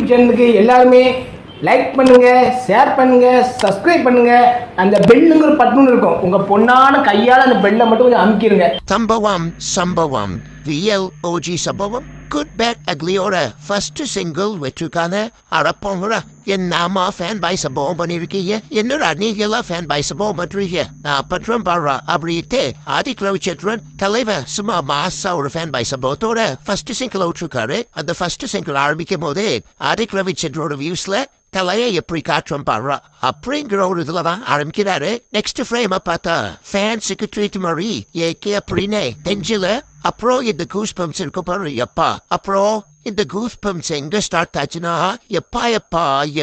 YouTube சேனலுக்கு எல்லாருமே like பண்ணுங்க, ஷேர் பண்ணுங்க, சப்ஸ்கிரைப் பண்ணுங்க. அந்த பெல்லுங்கிற பட்டன் இருக்கும், உங்க பொண்ணான கையால் அந்த பெல்லை மட்டும் கொஞ்சம் அமுக்கிடுங்க. சம்பவம் VLOG சம்பவம் குட் பேட் அக்லியோட ஃபர்ஸ்ட் சிங்கிள் வெற்றிக்கான அறப்போங்கிற என்னமா ஃபேன் பாய் சம்பவம் பண்ணிருக்கீங்க. என்னடா நீங்க எல்லாம் ஃபேன் பாய் சம்பவம் பண்றீங்க. பற்றம் பாடுறா அப்படின்ட்டு ஆதிக் ரவிச்சந்திரன் தலைவர் சும்மா மாசா ஒரு ஃபேன் பாய் சம்பவத்தோட ஃபர்ஸ்ட் சிங்கிள் விட்டுருக்காரு. அந்த ஃபர்ஸ்ட் சிங்கிள் ஆரம்பிக்கும் போதே ஆதிக் ரவிச்சந்திரோட வியூஸ்ல தலையை எப்படி காற்றம் பாடுறா அப்படிங்கிற ஒரு இதுல தான் ஆரம்பிக்கிறாரு. நெக்ஸ்ட் ஃப்ரேம் பார்த்தா ஃபேன்ஸுக்கு ட்ரீட் மாதிரி ஏகே அப்படின்னு தெஞ்சில. அப்புறம் இந்த கூஸ் பம்ப்ஸ் இருக்க பாரு எப்பா. அப்புறம் இந்த கூஸ் பம்ப்ஸ் எங்க ஸ்டார்ட் ஆச்சுன்னா எப்பா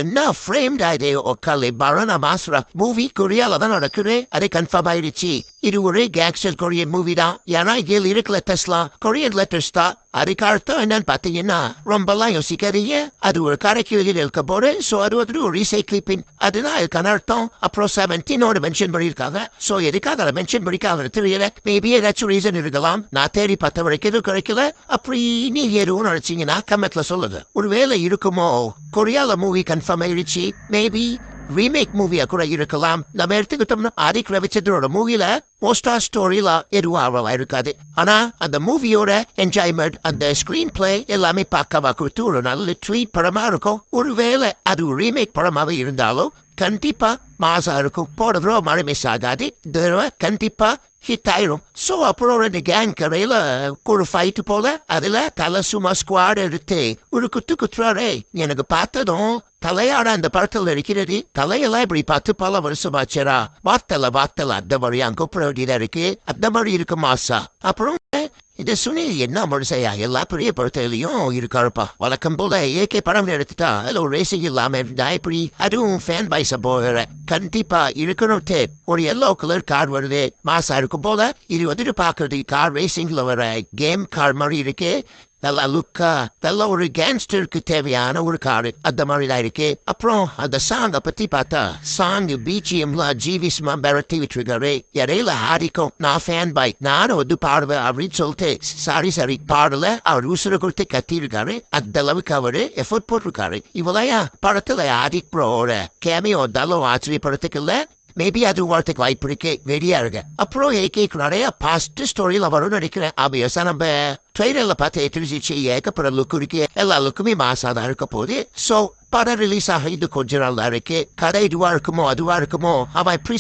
என்ன ஃப்ரேம் ஆயிடு ஒக்காலே பரணா மாசுரா மூவி கொரியால தான் நடக்குது. அது கன்ஃபார்ம் ஆயிடுச்சு. இது ஒரு கேங்ஸ்டர் கொரியன் மூவி தான். ஏன்னா இதில் இருக்கிற லெட்டர்ஸ்லாம் கொரியன் லெட்டர்ஸ் தான். அதுக்கு அர்த்தம் என்னன்னு பார்த்தீங்கன்னா ரொம்பலாம் யோசிக்காதீங்க, அது ஒரு கரைக்கு வெளியில் இருக்க போது. ஸோ அது வந்து ஒரு ரீசைக்ளிப்பின் அதுதான் அதுக்கான அர்த்தம். அப்புறம் 17 மென்ஷன் பண்ணியிருக்காங்க. ஸோ எதுக்காக அதை மென்ஷன் பண்ணிக்காக தெரியல. மேபி ஏதாச்சும் ரீசன் இருக்கலாம். நான் தேடி பார்த்த வரைக்கும் எதுவும் கிடைக்கல. அப்படி நீ எதுவும் நினைச்சீங்கன்னா கமெண்ட்ல சொல்லுங்க. ஒருவேளை இருக்குமோ கொரியால மூவி கன்ஃபார்ம் ஆயிடுச்சு. மேபி ரீமேக் மூவியா கூட இருக்கலாம். நம்ம எடுத்துக்கிட்டோம்னா ஆதிக் ரவிச்சந்திரோட மூவில மோஸ்டா ஸ்டோரியில எதுவும் ஆர்வமா இருக்காது. ஆனா அந்த மூவியோட என்ஜாய்மெண்ட் அந்த ஸ்கிரீன் பிளே எல்லாமே பார்க்கவா கொடுத்து ஒரு நல்ல ட்வீட் படமா இருக்கும். ஒருவேளை அது ரீமேக் படமாவே இருந்தாலும் கண்டிப்பா மாசா இருக்கும். போடுறதோ மழை மிஸ் ஆகாது. கண்டிப்பா ஹிட் ஆயிரும். ஸோ அப்புறம் ரெண்டு கேங் கடையில ஒரு ஃபைட்டு போல அதுல தலை சும்மா ஸ்குவாட் எடுத்து ஒரு குத்துறாரே. எனக்கு பார்த்ததும் தலையாட அந்த படத்துல இருக்கிறது. தலையெல்லாம் இப்படி பார்த்து பல வருஷமாச்சரா. வார்த்தல அந்த மாதிரி அங்க கூப்பிட இருக்கு. அந்த மாதிரி இருக்கு மாசா. அப்புறம் இந்த சுனில் என்ன மனுஷையா எல்லா பெரிய படத்திலையும் இருக்காருப்பா. வழக்கம் போல ஏகே படம் எடுத்துட்டா அதுல ஒரு ரேசிங் இல்லாம இருந்தா இப்படி அதுவும் ஃபேன் பாய்ஸ போகிற கண்டிப்பா இருக்கணும். ஒரு எல்லோ கலர் கார் வருது மாசா இருக்கும் போல. இது வந்துட்டு பாக்குறது கார் ரேசிங்ல வர கேம் கார் மாதிரி இருக்கு. நல்லா லுக்கா நல்ல ஒரு கேங்ஸ்டருக்கு தேவையான ஒரு காரு அந்த மாதிரி தான் இருக்கு. அப்புறம் அந்த சாங்கை பத்தி பார்த்தா சாங் பிஜிஎம்ல ஜிவிஸ்மா பெரட்டி விட்டுருக்காரு. இடையில ஆடிக்கும் நான் ஃபேன் பாய் நானும் வந்து பாடுவேன் அப்படின்னு சொல்லிட்டு சரி பாடல அவர் உசுர கொடுத்து கத்திருக்காரு. அந்த அளவுக்கு அவரு எஃபர்ட் போட்டிருக்காரு. இவளையா படத்துல ஆடிக் ப்ரோட கேமியோ இருந்தாலும் ஆச்சரியப்படுறதுக்கு இல்ல. மேபி அது வரத்துக்கு வாய்ப்பு இருக்கு. வெடியா இருக்கு. அப்புறம் ஏகேக்கு நிறைய பாஸ்ட் ஸ்டோரியில வரும்னு நினைக்கிறேன். ஆபியஸா நம்ம ட்ரெயிலர்ல பார்த்து தெரிஞ்சிச்சு ஏகப்பட லுக் இருக்கு. எல்லா லுக்குமே மாசாதான் இருக்க போகுது. ஸோ படம் ரிலீஸ் ஆக இது கொஞ்ச நாள் தான் இருக்கு. கதை இதுவா இருக்குமோ அதுவா இருக்குமோ அவன் இப்படி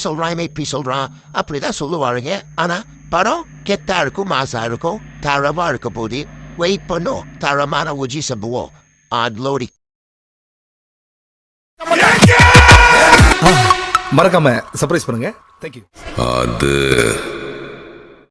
சொல்றான் அப்படிதான் சொல்லுவாருங்க. ஆனா படம் கெத்தா இருக்கும், மாசா இருக்கும், தரமா இருக்க போகுது. வெயிட் பண்ணும். தரமான உஜி சம்பவம் லோடி. மறக்காம சர்ப்ரைஸ் பண்ணுங்க. தேங்க்யூ. அது